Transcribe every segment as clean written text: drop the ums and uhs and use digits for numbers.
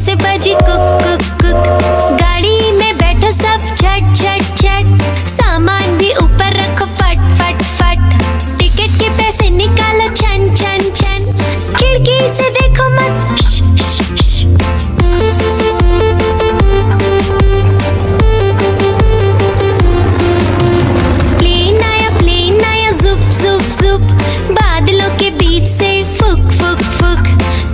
से बजी cook cook cook. गाड़ी में बैठो सब झट झट झट, सामान भी ऊपर रखो फट फट फट। टिकट के पैसे निकालो छन छन छन, खिड़की से देखो मत श श श। प्लेन आया जुप जुप जुप, बादलों के बीच से फुक फुक फुक।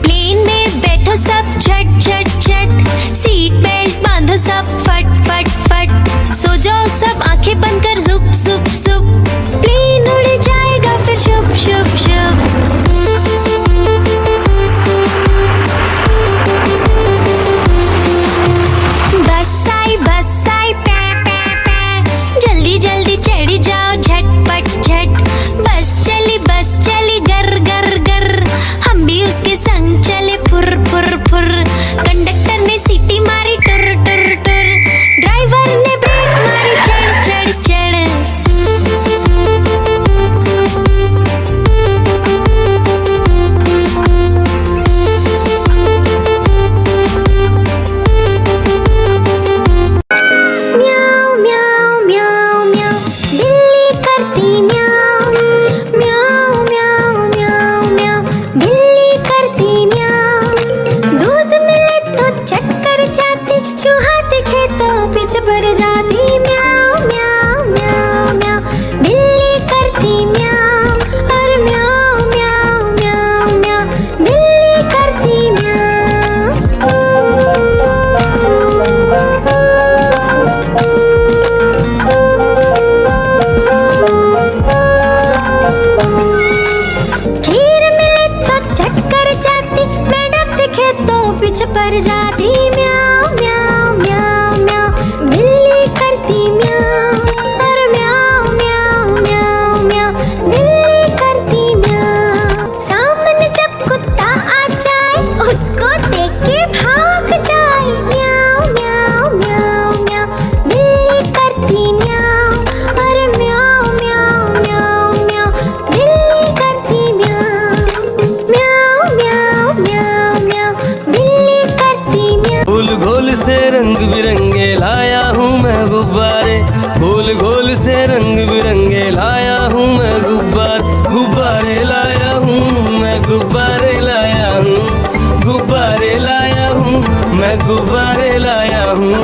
प्लेन में बैठो सब झट झट झट, सीट बेल्ट बांधो सब फट फट फट। सो जाओ सब आंखें बंद कर जुप जुप जुप, प्लेन उड़ जाएगा फिर शुप शुप शुप। बस आई पै पै पै, जल्दी जल्दी चढ़ी जाओ झटपट झट। बस चली गर गर गर, हम भी उसके संग चले फुर फुर फुर। कंडक्टर ने सीटी मारी टुर टुर टुर, ड्राइवर ने ब्रेक मारी चढ़ चढ़ चढ़। म्याऊ म्याऊ म्याऊ म्याऊ, बिल्ली करती म्याऊ। म्याऊ म्याऊ म्याऊ म्याऊ, बिल्ली करती म्याऊ। दूध मिले तो चक्कर जाती, चूहा दिखे तो पीछे पड़ जाती। म्याऊ म्याऊ म्याऊ म्याऊ, बिल्ली करती म्याऊ। और म्याऊ म्याऊ म्याऊ म्याऊ, बिल्ली करती खीर मिले तो चक्कर जाती, मेंढक दिखे तो पीछे पड़ जाती। म्याऊ म्याऊ म्याऊ म्याऊ, बिल्ली करती म्याऊ। और म्याऊ म्याऊ म्याऊ म्याऊ, बिल्ली करती म्याऊ। सामने जब कुत्ता आ जाए, उसको देख के भाग जाए। म्याऊ म्याऊ म्याऊ म्याऊ, बिल्ली करती म्याऊ। और म्याऊ म्याऊ म्याऊ म्याऊ, बिल्ली करती म्याऊ। म्याऊ म्याऊ म्याऊ म्याऊ, बिल्ली करती म्याऊ। गोल गोल से रंग बिरंगे लाया हूँ मैं गुब्बारे, गोल गोल से रंग बिरंगे लाया हूँ मैं गुब्बारे लाया हूँ मैं, गुब्बारे लाया हूँ, गुब्बारे लाया हूँ मैं, गुब्बारे लाया हूँ।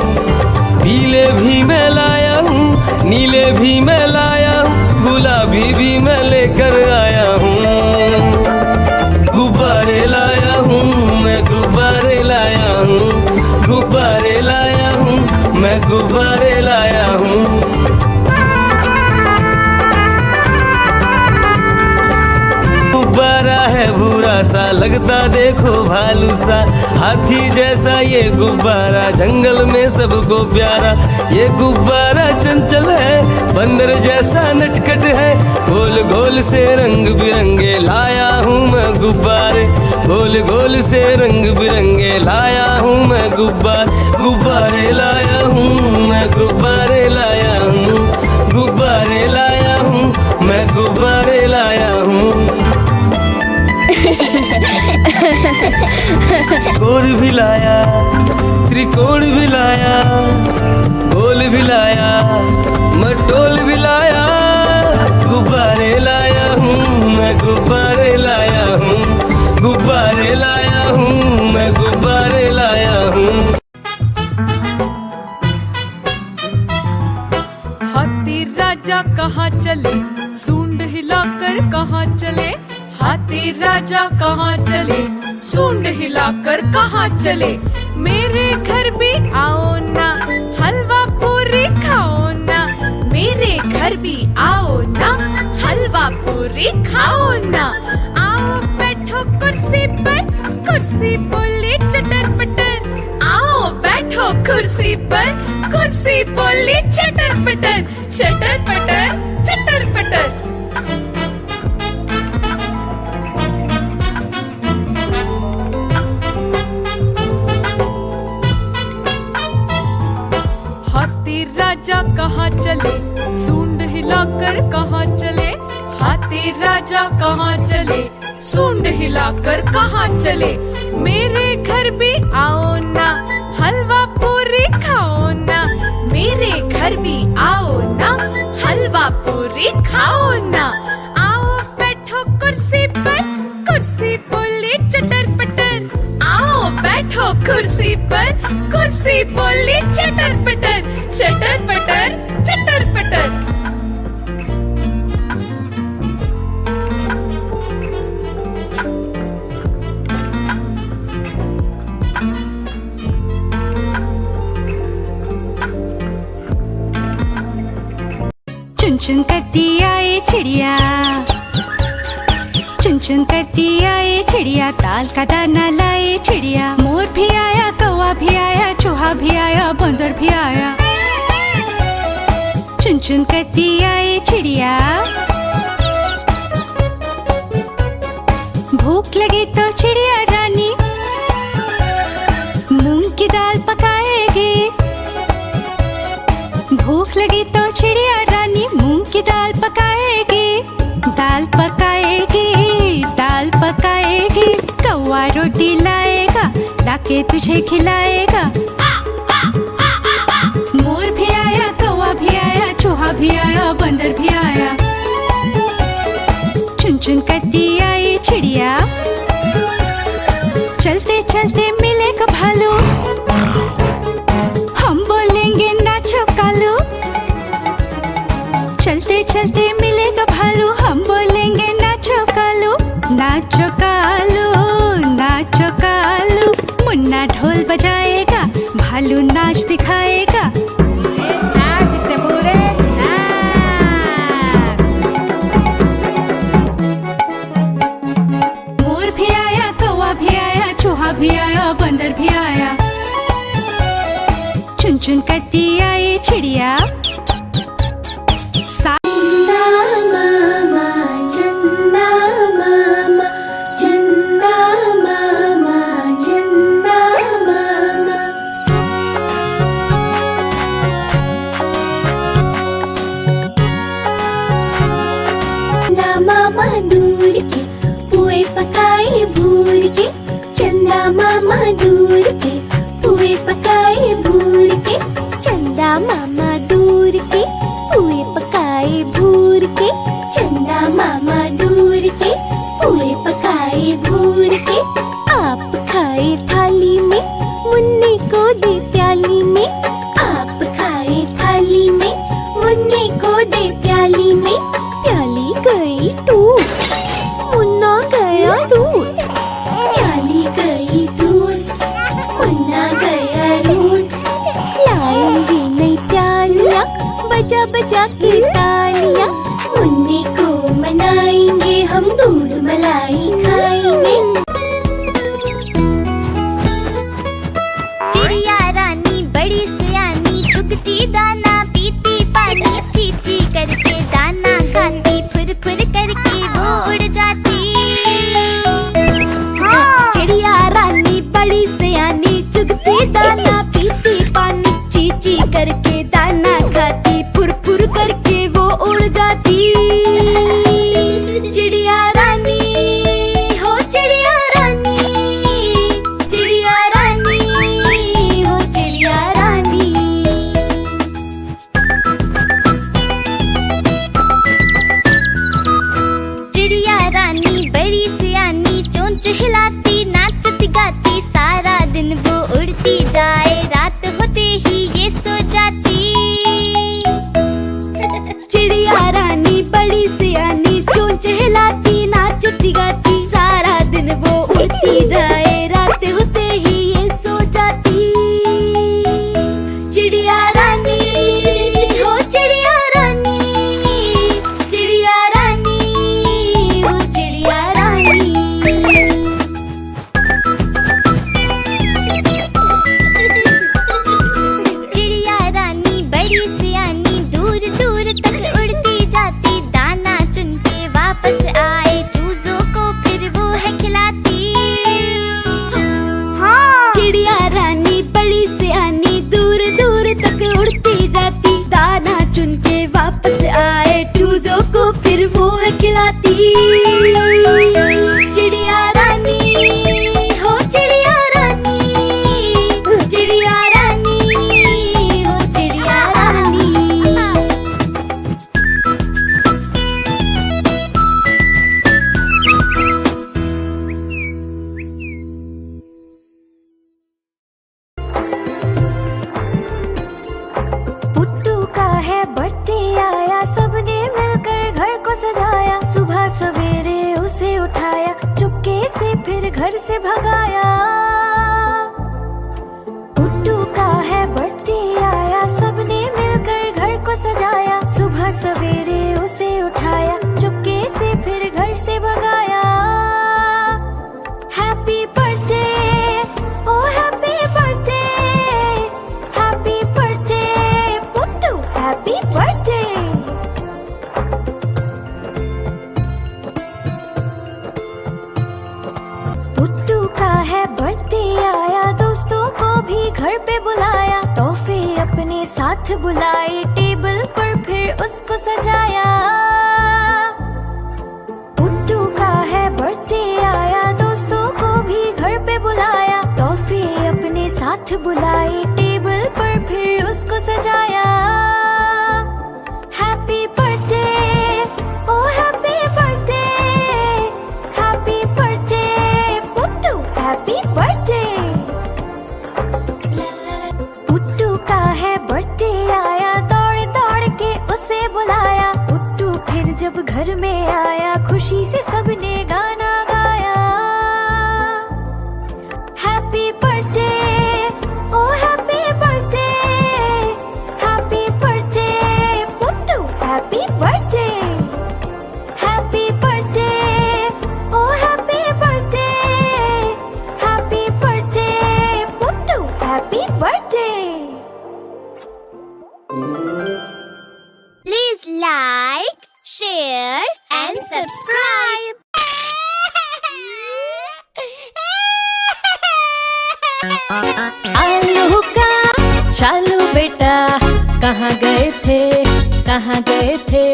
पीले भी मैं लाया हूँ, नीले भी मैं लाया हूँ, गुलाबी भी मैं लेकर आया हूँ। गुब्बारे लाया हूँ मैं, गुब्बारे लाया हूँ, गुब्बारे लाया हूँ मैं, गुब्बारे लाया हूँ। गुब्बारा है भूरा सा, लगता देखो भालू सा। हाथी जैसा ये गुब्बारा, जंगल में सबको प्यारा। ये गुब्बारा चंचल है, बंदर जैसा नटखट है। गोल गोल से रंग बिरंगे लाया हूँ मैं गुब्बारे, गोल गोल से रंग बिरंगे लाया हूँ मैं गुब्बारे लाया हूँ मैं, गुब्बारे लाया हूँ, गुब्बारे लाया हूँ मैं, गुब्बारे लाया हूँ। गोल भी लाया, त्रिकोण भी लाया, गोल भी लाया, मटोल भी लाया। गुब्बारे लाया हूँ मैं, गुब्बारे लाया हूँ, गुब्बारे लाया हूँ मैं, गुब्बारे लाया हूँ। हाथी राजा कहाँ चले, सूंड हिलाकर कहाँ चले। हाथी राजा कहाँ चले, सूंड हिलाकर कहाँ चले। मेरे घर भी आओ ना, हलवा पूरी खाओ ना। मेरे घर भी आओ ना, हलवा पूरी खाओ ना। आओ बैठो कुर्सी पर, कुर्सी बोली चटर पटर। आओ बैठो कुर्सी पर, कुर्सी बोली चटर पटर, चटर पटर, चटर पटर। हाथी राजा कहाँ चले, सूंड हिलाकर कहाँ चले। हाथी राजा कहाँ चले, सूंड हिलाकर कहाँ चले। मेरे घर भी आओ ना, हलवा पूरी खाओ ना। मेरे घर भी आओ ना, हलवा पूरी खाओ ना। आओ बैठो कुर्सी पर, कुर्सी बोली चटर पटर। आओ बैठो कुर्सी पर, कुर्सी बोली चटर पटर। चटर पटर, चटर पटर। चुन चुन करती आए चिड़िया, चुन चुन करती आए चिड़िया, ताल का दाना लाए चिड़िया। मोर भी आया, कौवा भी आया, चूहा भी आया, बंदर भी आया। चुन चुन करती आए चिड़िया। भूख लगी तो चिड़िया रानी मूंग की दाल पकाएगी। भूख लगी तो चिड़िया रानी मूंग की दाल पकाएगी। दाल पकाएगी, दाल पकाएगी। कौवा रोटी लाएगा, लाके तुझे खिलाएगा। मोर भी आया, कौवा भी आया, चूहा भी आया, बंदर भी आया। चुन चुन करती आई चिड़िया। चलते चलते मिलेगा भालू, हम बोलेंगे नाचो कालू। चलते चलते मिलेगा भालू, हम बोलेंगे नाचो कालू। नाचो कालू, नाचो कालू। मुन्ना ढोल बजाएगा, भालू नाच दिखाएगा। नाच चबूरे नाच। मोर भी आया, कौवा भी आया, चूहा भी आया, बंदर भी आया। चुन चुन करती आई चिड़िया। मामा दूर के पुए पकाए भूर के। चंदा मामा दूर के पुए पकाए भूर के। चंदा मामा दूर के पुए पकाए भूर के। चंदा मामा दूर के पुए पकाए भूर के। आप खाए थाली में, मुन्ने को दे प्याली में। आप खाए थाली में, मुन्ने को दे प्याली में। प्याली गई टूट, मुन्ना गया रूट। प्याली गई टूट, मुन्ना गया रूट। लाएंगे नई प्यालियाँ, बजा बजा के तालियाँ। मुन्ने को मनाएंगे हम, दूध मलाई खाएंगे। चिड़िया रानी बड़ी सियानी, चुगती दाना पीती पानी। चीची करके दाना खाती, फुर फुर करके वो उड़ जाती। हाँ। चिड़िया रानी बड़ी सियानी, चुगती दाना पीती पानी। चीची करके दाना खाती, फुर फुर करके वो उठाया, चुपके से फिर घर से भगाया। पुट्टू का है बर्थडे आया, सबने मिलकर घर को सजाया। सुबह सवेरे उसे उठाया, चुपके से फिर घर से भगाया। Happy birthday, oh happy birthday, happy birthday Puttu, happy birthday. Puttu का है बर्थडे आया, दोस्तों को भी घर पे बुलाया। तोहफे अपने साथ बुलाए, टेबल पर फिर उसको सजाया। पुट्टू का है बर्थडे आया, दोस्तों को भी घर पे बुलाया। तोहफे अपने साथ बुलाए, टेबल पर फिर उसको सजाया। Happy birthday, oh happy birthday, happy birthday Puttu, happy birthday. Puttu का है बर्थडे आया, दौड़ दौड़ के उसे बुलाया। पुट्टू फिर जब घर में आया, खुशी से सबने गाना गाया। Happy birthday, oh happy birthday, happy birthday Puttu, happy birthday. Happy birthday, oh happy birthday, happy birthday Puttu, happy birthday. Please like, share and subscribe. आलू का चालू बेटा, कहाँ गए थे, कहाँ गए थे?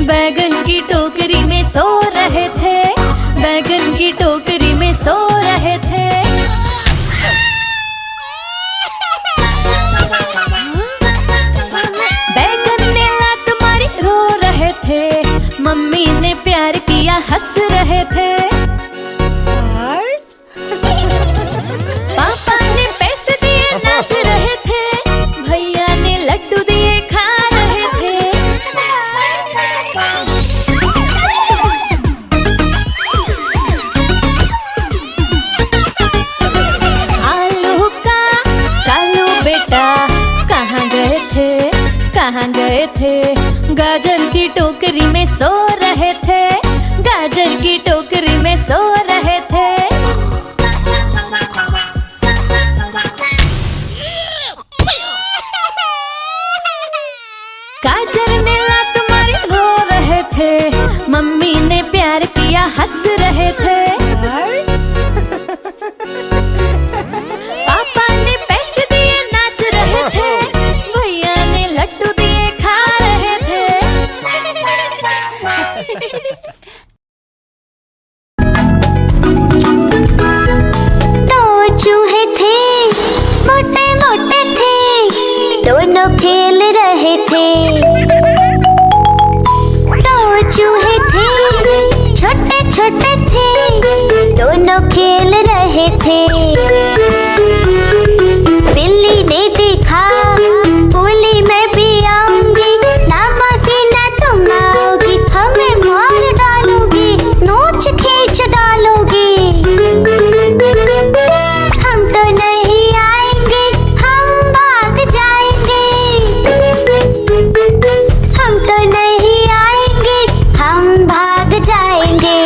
बैगन की टोकरी में सो रहे थे, बैगन की टोकरी में सो रहे थे। बैगन ने लात मारी, रो रहे थे, मम्मी ने प्यार किया, हंस रहे थे। पापा ने पैसे दिए, नाच रहे थे, भैया ने लड्डू दिए, खा रहे थे। आलू का चालू बेटा, कहाँ गए थे, कहाँ गए थे? गाजर की टोकरी में सो रहे थे, गाजर की टोकरी में सो रहे थे। गाजर ने लात मारी, रो रहे थे, मम्मी ने प्यार किया, हंस रहे थे। पापा ने पैसे दिए, नाच रहे थे, भैया ने लड्डू दिए, खा रहे थे। दो चूहे थे, मोटे मोटे थे, दोनों खेल रहे थे। दो चूहे थे, छोटे छोटे थे, दोनों खेल रहे थे। बिल्ली ने देखा, बोली मैं भी आऊंगी, ना मौसी ना तुम आओगी, हमें मार डालोगी, नोच खींच डालोगी। हम तो नहीं आएंगे, हम भाग जाएंगे। हम तो नहीं आएंगे, हम भाग जाएंगे।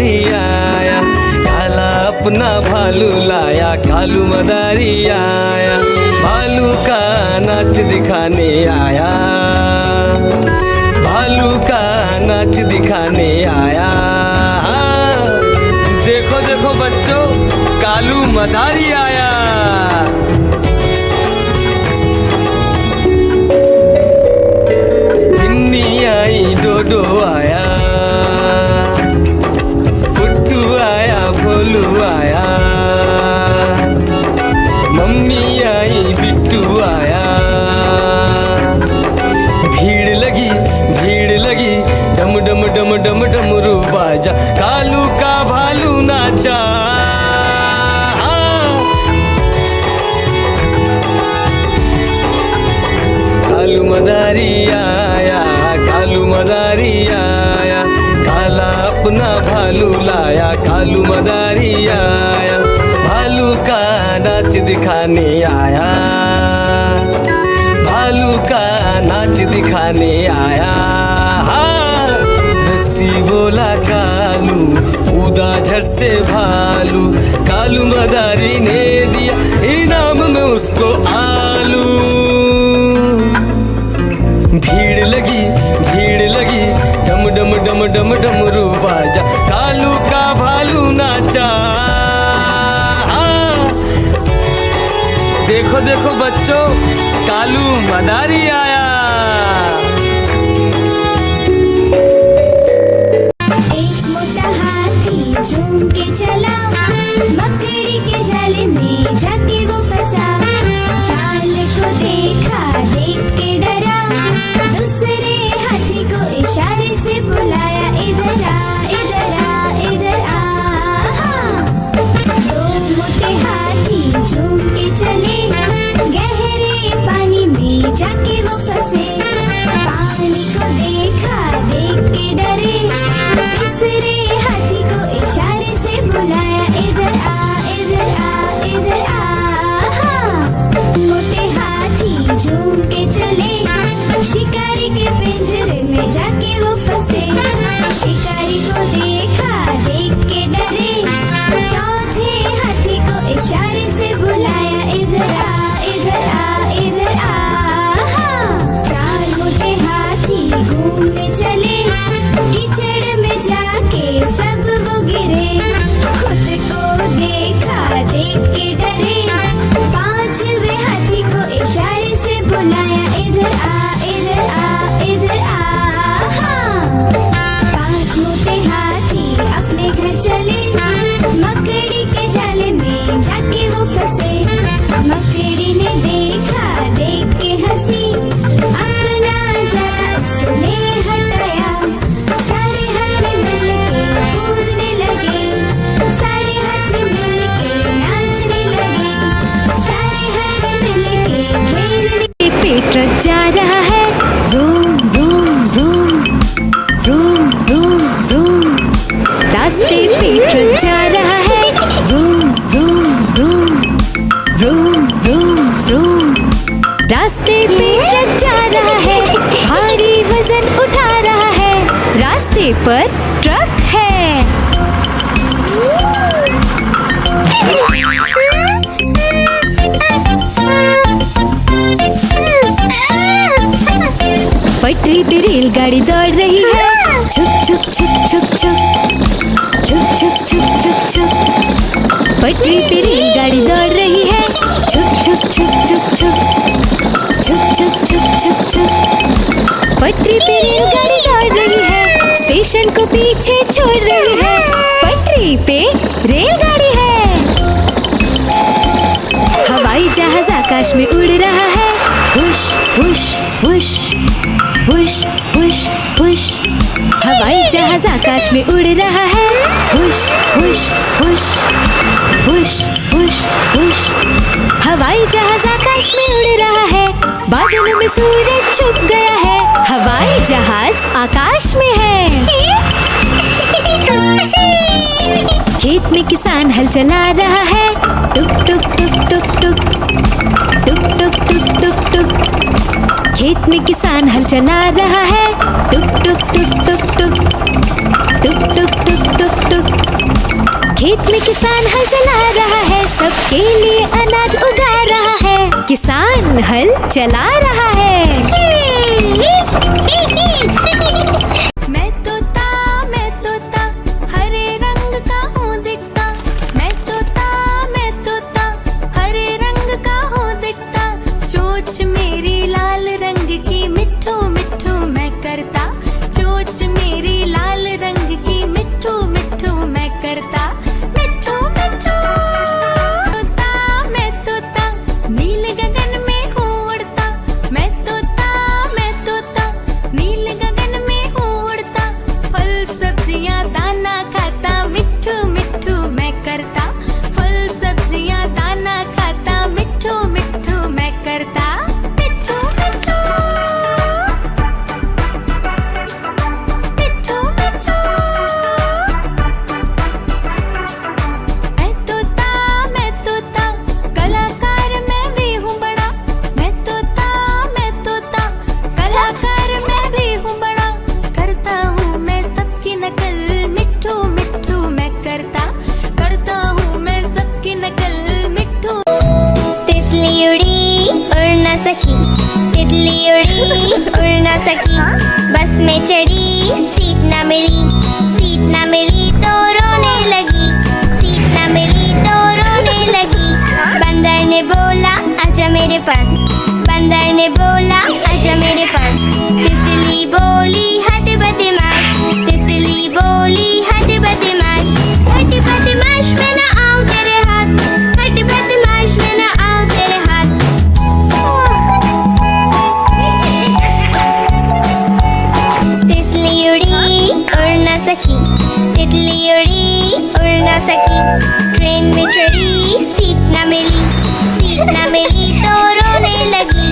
मदारी आया, काला अपना भालू लाया, कालू मदारी आया, भालू का नाच दिखाने आया, भालू का नाच दिखाने आया। देखो देखो बच्चों, कालू मदारी आया। गिन्नी आई, डोडो आया, पुट्टू आया, भोलू आया, मम्मी आई, बिट्टू आया। भीड़ लगी, भीड़ लगी, डम डम डम डम डमरू बाजा, कालू का भालू नाचा। कालू मदारी आया, कालू मदारी आया, काला अपना भालू लाया, कालू मदारी आया, भालू का नाच दिखाने आया, भालू का नाच दिखाने आया। रस्सी बोला कालू, कूदा झट से भालू, कालू मदारी ने दिया इनाम में उसको आलू। भीड़ लगी, भीड़ लगी, डम डम डम डम डमरू बाजा, कालू का भालू नाचा। देखो देखो बच्चों, कालू मदारी आया। एक मोटा हाथी झूम के चला, मकड़ी के जाल में जाके वो फंसा, जाल को देखा, देख के डरा, दूसरे हाथी को इशारे से बुलाया, इधर आ, इधर आ, इधर आ। दो मोटे हाथी झूम के चले, गहरे पानी में जाके वो फंसे, पानी को देखा, देख के डरे, तीसरे हाथी को इशारे से बुलाया, इधर आ, इधर आ, इधर आ। मोटे हाथी झूम के चले, शिकारी के पिंजरे में जाके वो फंसे, शिकारी को देखा, देख के डरे, चौथे हाथी को इशारे से बुलाया, इधर आ, इधर आ, इधर आ। चार मोटे हाथी घूमने चले, कीचड़ में जाके सब वो गिरे, खुद को देखा, देख के डरे, पांचवे हाथी को इशारे से बुलाया, इधर आ, इधर आ, इधर आ। पांच मोटे हाथी अपने घर चले, मकड़ी के जाल में जाके वो फंसे, मकड़ी ने देखा, देख के हंसी, अपना जाल उसने हटाया, सारे हाथी मिलके कूदने लगे, सारे हाथी मिलके नाचने लगे, सारे हाथी मिलके खेलने। पेट ट्रक जा रहा है, room room room, room room room. रास्ते पे ट्रक जा रहा है, room room room, room room room. रास्ते पे ट्रक जा रहा है, भारी वजन उठा रहा है, रास्ते पर ट्रक है। पटरी पे रेलगाड़ी दौड़ रही है, छुक छुक छुक छुक छुक, छुक छुक छुक छुक छुक। पटरी पे रेलगाड़ी दौड़ रही है, छुक छुक छुक छुक छुक, छुक छुक छुक छुक छुक। पटरी पे रेलगाड़ी दौड़ रही है, स्टेशन को पीछे छोड़ रही है, पटरी पे रेलगाड़ी है। हवाई जहाज आकाश में उड़ रहा है, हुश हुश हुश, हुश हुश हुश। हवाई जहाज आकाश में उड़ रहा है, हुश हुश हुश, हुश हुश हुश। हवाई जहाज आकाश में उड़ रहा है, बादलों में सूरज छुप गया है, हवाई जहाज आकाश में है। खेत में किसान हल चला रहा है, टुक टुक टुक टुक टुक, टुक टुक टुक टुक टुक। खेत में किसान हल चला रहा है, टुक टुक टुक टुक टुक, टुक टुक टुक टुक टुक। खेत में किसान हल चला रहा है, सबके लिए अनाज उगा रहा है। किसान हल चला रहा है। मैं तोता हरे रंग का हूँ दिखता। मैं तोता हरे रंग का हूँ दिखता। चोंच मेरी लाल रंग की मिट्ठू मिट्ठू मैं करता। चोंच मेरी लाल रंग की मिट्ठू मिट्ठू मैं करता। मिट्ठू मिट्ठू मैं तोता नील गगन में हूँ उड़ता। मैं तोता नील गगन में हूँ उड़ता। फल सब्जियाँ दाना खाता, मिट्ठू मिट्ठू मैं करता। फल सब्जियाँ दाना खाता, मिट्ठू मिट्ठू मैं करता। मिट्ठू मिट्ठू मिट्ठू मिट्ठू। मैं तोता कलाकार मैं भी हूँ बड़ा। मैं तोता कलाकार मैं भी हूँ बड़ा। करता हूँ मैं सबकी नकल, मिट्ठू मिट्ठू मैं करता। करता हूँ मैं सबकी नकल, मिट्ठू। तितली उड़ी उड़ न सकी, तितली उड़ी उड़ न सकी। बस में चढ़ी सीट न मिली, सीट न मिली तो रोने लगी। सीट न मिली तो रोने लगी। बंदर ने बोला आजा मेरे पास, बंदर ने बोला आजा मेरे पास। तितली बोली हट बदमाश, तितली बोली हट बदमाश। हट बदमाश मैं न आऊं तेरे हाथ, हट बदमाश मैं न आऊं तेरे हाथ। तितली उड़ी उड़ न सकी, तितली उड़ी उड़ न सकी। ट्रेन में चढ़ी सीट न मिली, सीट न मिली तो रोने लगी।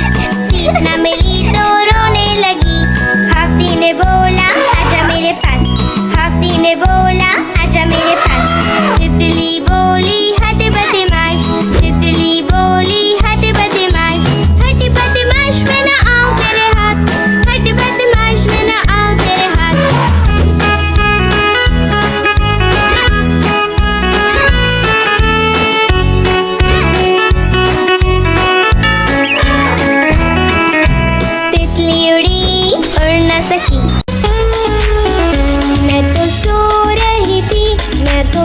सीट न मिली तो रोने लगी। हाथी ने बोला आजा मेरे पास, हाथी ने बोला आजा मेरे पास। तितली बोली हट बदमाश, तितली बोली हट बदमाश। हट बदमाश मैं न आऊं तेरे हाथ, हट बदमाश मैं न आऊं तेरे हाथ। तितली उड़ी उड़ न सकी। मैं तो सो रही थी, मैं तो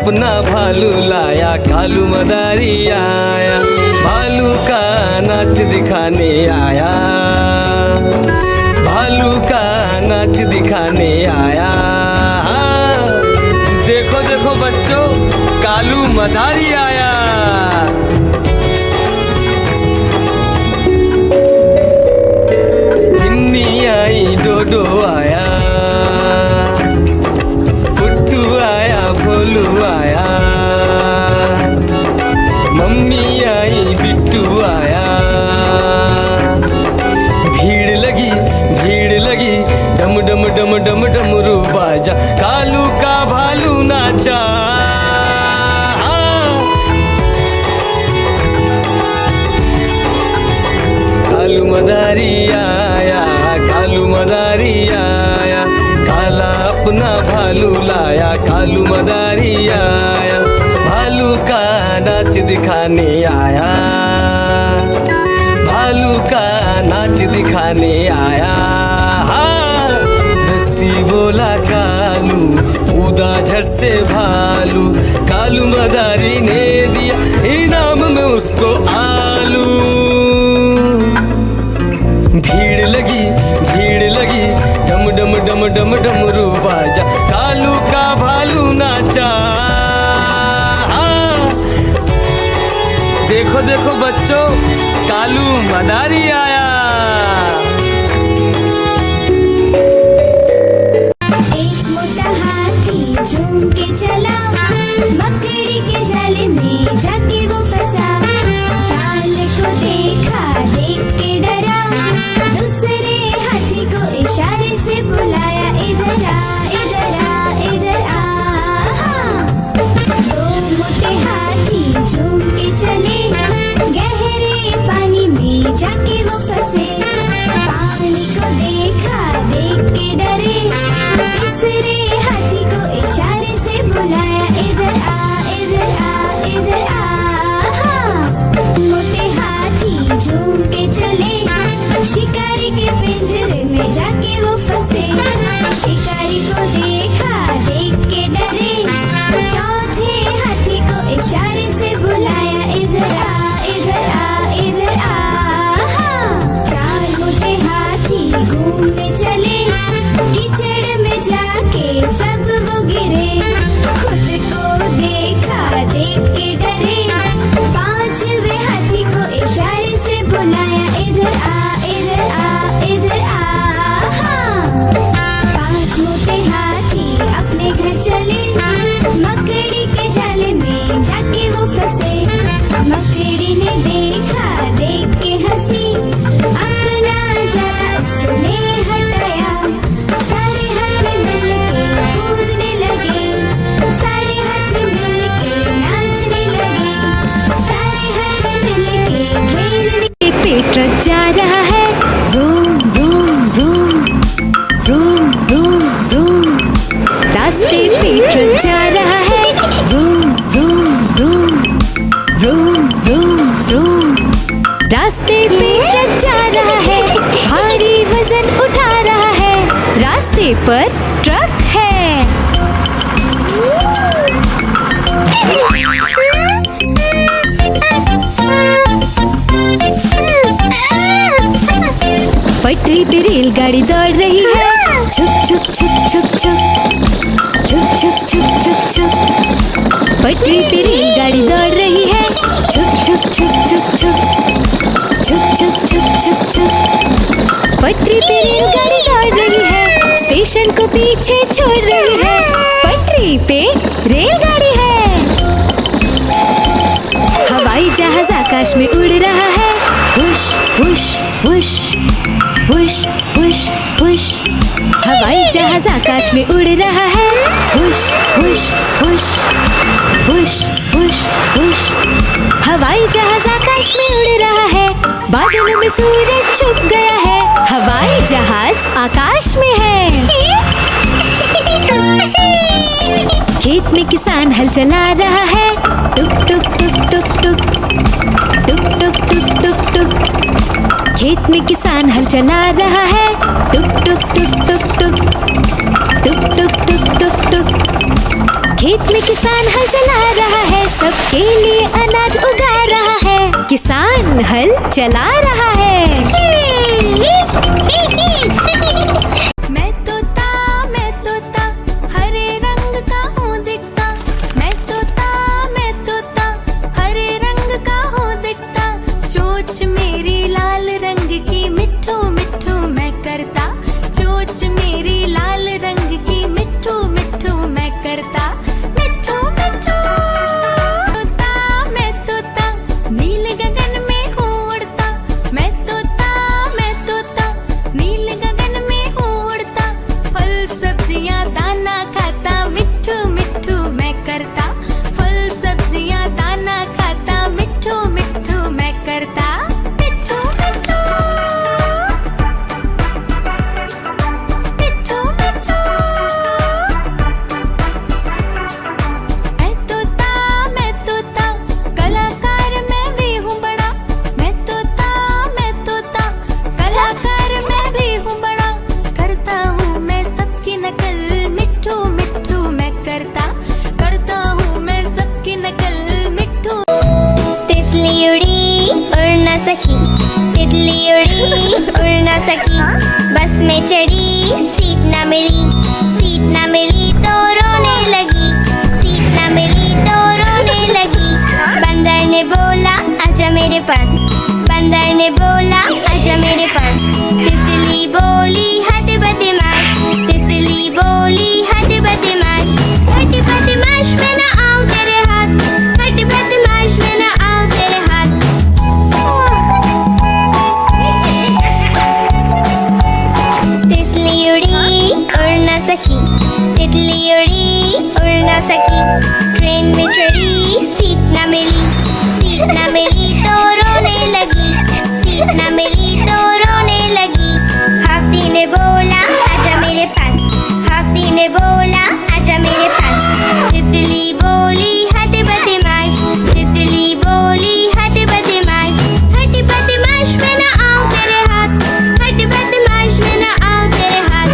अपना भालू लाया, कालू मदारी आया, भालू का नाच दिखाने आया, भालू का नाच दिखाने आया। देखो देखो बच्चों, कालू मदारी आया। गिन्नी आई, डोडो आया, गुड्डू आया, भोलू आया, मम्मी आई, बिट्टू आया। भीड़ लगी, डम डम डम डम डमरू बाजा, कालू का भालू नाचा। कालू मदारी आया, कालू मदारी आया, काला अपना भालू लाया, कालू मदारी आया, भालू का नाच दिखाने आया, भालू का नाच दिखाने आया। रस्सी बोला कालू, कूदा झट से भालू, कालू मदारी ने दिया इनाम में उसको आलू। भीड़ लगी, डम डम डम डम डमरू बाजा, कालू का भालू नाचा। देखो देखो बच्चों, कालू मदारी आया। एक मोटा हाथी झूम के चला, मकड़ी के जाले में जाके वो फंसा। चाल को देखा, देख के डरा, दूसरे हाथी को इशारे से बुलाया, इधर आ, इधर आ, इधर आ। दो मोटे हाथी झूम के चले, गहरे पानी में जाके वो फंसे। पानी को देखा, देख के डरे, तीसरे हाथी को इशारे से बुलाया, इधर आ, इधर आ, इधर आ। मोटे हाथी झूम के चले, शिकारी के पिंजरे में जाके वो फंसे। शिकारी को देखा, देख के डरे, चौथे हाथी को इशारे से बुलाया, इधर आ, इधर आ, इधर आ। चार मोटे हाथी घूमने चले, कीचड़ में जाके सब वो गिरे। खुद को देखा, देख के डरे, पांचवे हाथी को इशारे से बुलाया, इधर आ, इधर आ, इधर आ। पांच मोटे हाथी अपने घर चले, मकड़ी के जाले में जाके वो फंसे। मकड़ी ने देखा, देख के हंसी, अपना जाला उसने हटाया। सारे हाथी मिलके कूदने लगे, सारे हाथी मिलके नाचने लगे, सारे हाथी मिलके खेलने। पे ट्रक जा रहा है, room room room, room room room. रास्ते पे ट्रक जा रहा है, room room room, room room room. रास्ते पे ट्रक जा रहा है, भारी वजन उठा रहा है, रास्ते पर ट्रक है। पटरी पे रेलगाड़ी दौड़ रही है, छुक छुक छुक छुक छुक, छुक छुक छुक छुक छुक। पटरी पे रेलगाड़ी दौड़ रही है, छुक छुक छुक छुक छुक, छुक छुक छुक छुक छुक। पटरी पे रेलगाड़ी दौड़ रही है, स्टेशन को पीछे छोड़ रही है, पटरी पे रेलगाड़ी है। हवाई जहाज आकाश में उड़ रहा है, हुश हुश हुश, हुश हुश हुश। हवाई जहाज आकाश में उड़ रहा है, हुश हुश हुश, हुश हुश हुश। हवाई जहाज आकाश में उड़ रहा है, बादलों में सूरज छुप गया है, हवाई जहाज आकाश में है। खेत में किसान हल चला रहा है, टुक टुक टुक टुक टुक, टुक टुक टुक टुक टुक। खेत में किसान हल चला रहा है, टुक टुक टुक टुक टुक, टुक टुक टुक टुक टुक। खेत में किसान हल चला रहा है, सबके लिए अनाज उगा रहा है। किसान हल चला रहा है। मैं तोता हरे रंग का हूँ दिखता। मैं तोता हरे रंग का हूँ दिखता। चोंच मेरी लाल रंग की मिट्ठू मिट्ठू मैं करता। चोंच मेरी लाल रंग की मिट्ठू मिट्ठू मैं करता। मिट्ठू मिट्ठू मैं तोता नील गगन में हूँ उड़ता। मैं तोता नील गगन में हूँ उड़ता। फल सब्जियाँ दाना खाता, मिट्ठू मिट्ठू मैं करता। फल सब्जियाँ दाना खाता, मिट्ठू मिट्ठू मैं करता। मिट्ठू मिट्ठू मिट्ठू मिट्ठू। मैं तोता कलाकार मैं भी हूँ बड़ा। मैं तोता कलाकार मैं भी हूँ बड़ा। करता हूँ मैं सबकी नकल, मिट्ठू मिट्ठू मैं करता। करता हूँ मैं सबकी नकल, मिट्ठू। तितली उड़ी उड़ न सकी, तितली उड़ी उड़ न सकी। बस में चढ़ी सीट न मिली, सीट न मिली तो रोने लगी। सीट न मिली तो रोने लगी। बंदर ने बोला आजा मेरे पास, बंदर ने बोला आजा मेरे पास। तितली बोली हट बदमाश, तितली बोली हट बदमाश। हट बदमाश मैं न आऊं तेरे हाथ, हट बदमाश मैं न आऊं तेरे हाथ। तितली उड़ी उड़ न सकी, तितली उड़ी उड़ न सकी। ट्रेन में चढ़ी सीट न मिली, सीट न मिली तो रोने लगी। सीट न मिली तो रोने लगी। हाथी ने बोला आजा मेरे पास, हाथी ने बोला आजा मेरे पास। तितली बोली हट बदमाश, तितली बोली हट बदमाश। हट बदमाश मैं न आऊं तेरे हाथ, हट बदमाश मैं न आऊं तेरे हाथ।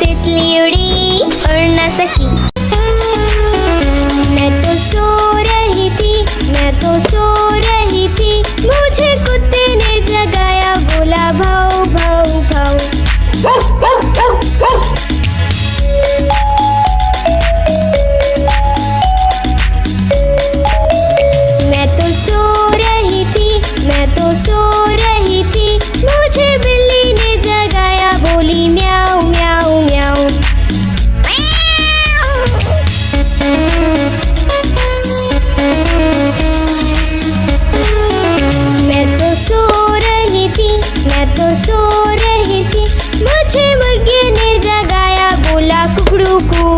तितली उड़ी उड़ न सकी। मैं तो सो रही थी, मैं तो सो रही थी। मुझे कुत्ते ने जगाया, बोला भाऊ भाऊ भाऊ। मैं तो सो रही थी, मैं तो सो रही थी। मुझे बिल्ली ने जगाया, बोली म्याऊ म्याऊ म्याऊ। मैं तो सो रही थी, मैं तो सो रही थी। मुझे मुर्गे ने जगाया, बोला कुकड़ू कू।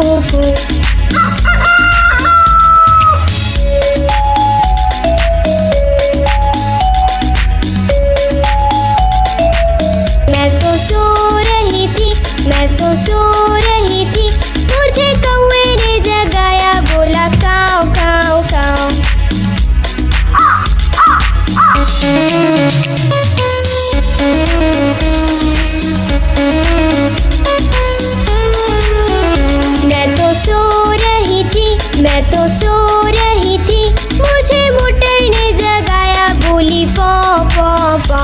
मैं तो सो रही थी, मैं तो सो रही थी। मुझे कौवे ने जगाया, बोला काऊ काऊ काऊ। मैं तो सो रही थी, मैं तो सो रही थी। मुझे मोटर ने जगाया, बोली पौ पौ पौ।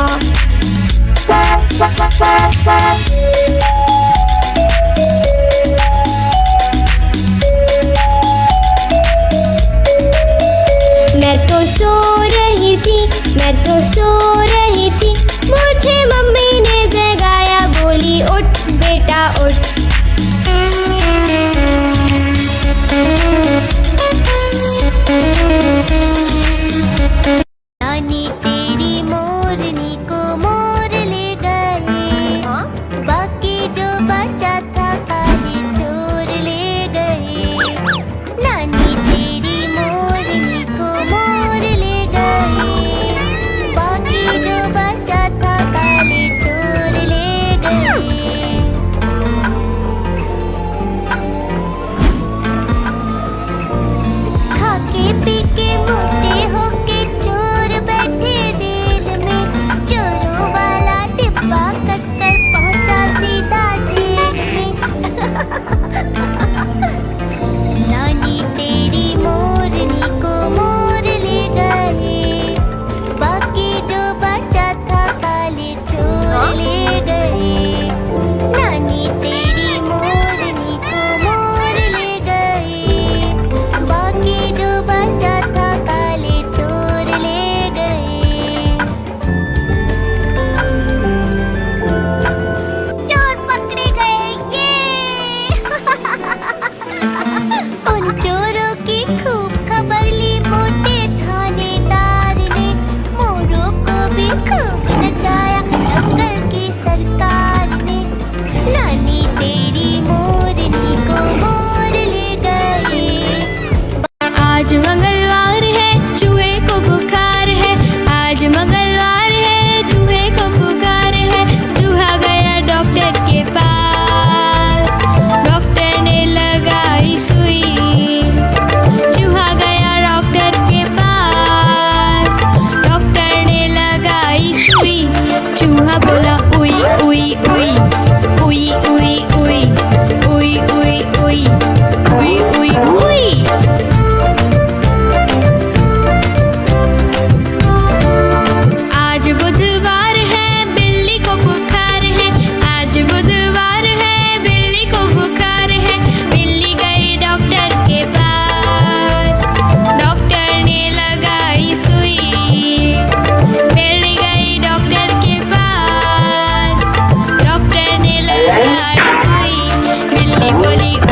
मैं तो सो रही थी, मैं तो सो रही थी। मुझे मम्मी ने जगाया, बोली उठ बेटा उठ। नानी तेरी मोरनी को मोर ले गए।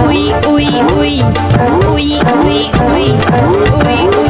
uy, uy, uy, uy, uy, uy, uy, uy.